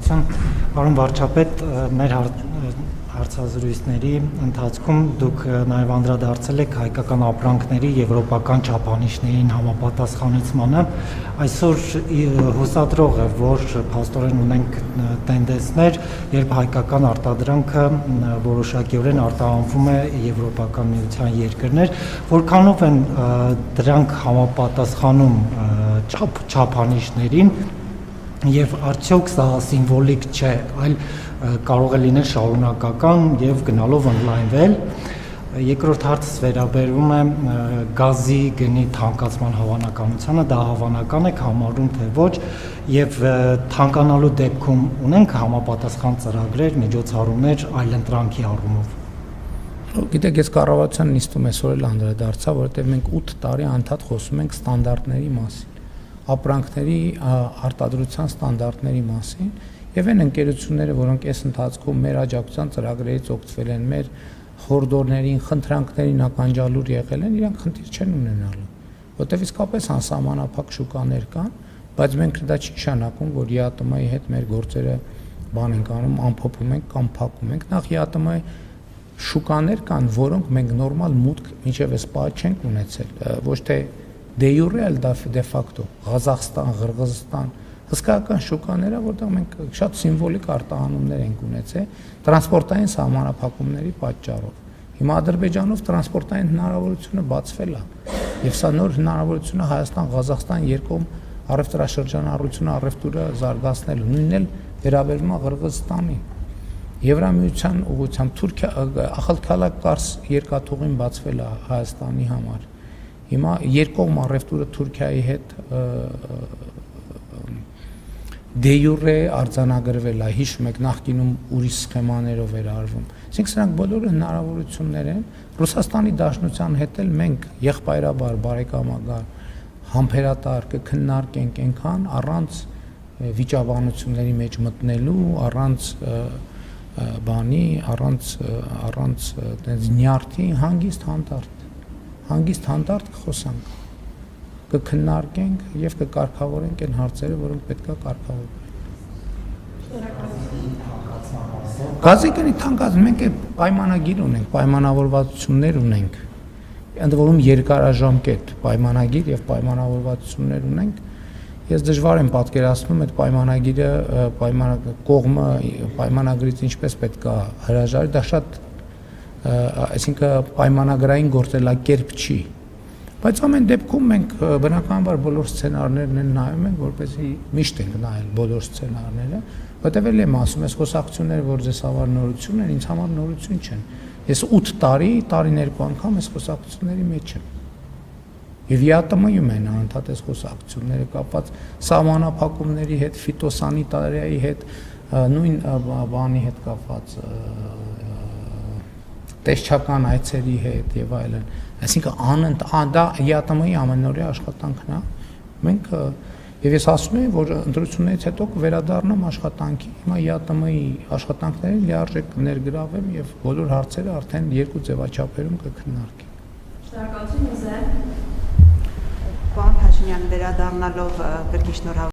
Շնորհակալություն, պարոն վարչապետ, մեր հարցազրույցների ընթացքում դուք նաև անդրադարձել եք հայկական ապրանքների եվրոպական չափանիշներին համապատասխանեցմանը։ Այսօր հուսադրող է, որ փաստորեն ունենք տենդենսներ, երբ հայկական արտադրանքը որոշակիորեն արտահանվում է Եվրոպական միության երկրներ, որքանով են դրանք համապատասխանում չափանիշներին եւ արդյոք սա սիմվոլիկ չէ, այլ կարող է լինել շարունակական եւ գնալով ընդլայնվել։ Երկրորդ հարցս վերաբերում է գազի գնի թանկացման հավանականությանը, դա հավանական է համարում թե ոչ, եւ թանկանալու դեպքում ունենք համապատասխան ծրագրեր, միջոցառումներ այլընտրանքի առումով։ Գիտեք, ես կառավարության նիստում այսօր էլ անդրադարձա, որովհետեւ մենք 8 տարի անդադ խոսում ենք ստանդարտների մասին, ապրանքների արտադրության ստանդարտների մասին, եւ այն ընկերությունները, որոնք այս ընթացքում մեր աջակցության ծրագրերից օգտվել են, մեր խորհրդորներին, խնդրանքներին ականջալուր եղել են, իրանք խնդիր չեն ունենալու, որտեղ իսկապես անսահմանափակ շուկաներ կան, բայց մենք դա չի նշանակում, որ ԵԱՏՄ-ի հետ մեր գործերը բան ենք անում, ամփոփում ենք կամ փակում ենք, նախ ԵԱՏՄ-ի շուկաներ կան, որոնք մենք նորմալ մուտք մինչև այս պահ չենք ունեցել, ոչ թե դե յուրե, այլ դե ֆակտո, Ղազախստան, Ղրղզստան, հսկայական շուկաները, որտեղ մենք շատ սիմվոլիկ արտահանումներ ենք ունեցել տրանսպորտային սահմանափակումների պատճառով։ Հիմա Ադրբեջանով տրանսպորտային հնարավորությունը բացվել է, եւ սա նոր հնարավորություն է Հայաստան-Ղազախստան երկկողմ առևտրաշրջանառությունը, առևտուրը զարգացնելու, նույնն էլ վերաբերում է Ղրղզստանին։ Եվրամիության ուղղությամբ Ախալքալա-Կարս երկաթուղին բացվել է Հայաստանի համար։ Հիմա երկկողմ առևտուրը Թուրքիայի հետ դե յուրե արձանագրվել է, հիշում եք նախկինում ուրիշ սխեմաներով էր արվում։ Այսինքն սրանք բոլորը հնարավորություններ են։ Ռուսաստանի Դաշնության հետ էլ մենք եղբայրաբար բարեկամական համբերատար կքննարկենք այնքան առանց վիճաբանությունների մեջ մտնելու, առանց բանի, առանց այդպես նյարդի հանգիստ հանդարտ կխոսանք, կքննարկենք եւ կկարգավորենք այն հարցերը, որոնք պետք է կարգավորվեն։ Գազի գնի թանկացում, մենք պայմանագիր ունենք, պայմանավորվածություններ ունենք, ընդ որում երկարաժամկետ պայմանագիր եւ պայմանավորվածություններ ունենք։ Ես դժվար եմ պատկերացնում այդ պայմանագիրը, կողմը պայմանագրից ինչպես պետք է հրաժարվի, դա շատ, այսինքն պայմանագրային գործելակերպ չի։ Բայց ամեն դեպքում մենք բնականաբար բոլոր սցենարներն են նայում ենք, որպեսզի միշտ ենք նայել բոլոր սցենարները, որտեղ էլ եմ ասում, այս խոսակցությունները, որ ձեզ համար նորություն են, ինձ համար նորություն չեն։ Ես 8 տարին երկու անգամ այս խոսակցությունների մեջ եմ։ Եվ ԵԱՏՄ-ում են անընդհատ այս խոսակցությունները կապված սահմանափակումների հետ, ֆիտոսանիտարիայի հետ, նույն բանի հետ կապված տեսչական այցերի հետ եւ այլն։ Այսինքն դա ԵԱՏՄ-ի ամենօրյա աշխատանքն է։ Մենք եւ ես ասում եմ, որ ընտրություններից հետո կվերադառնամ աշխատանքի։ Հիմա ԵԱՏՄ-ի աշխատանքներին լիարժեք կներգրավեմ եւ բոլոր հարցերը արդեն երկու ձևաչափերում կքննարկենք։ Շնորհակալություն Պարոն Փաշինյան, վերադառնալով կրկին շնորհավորում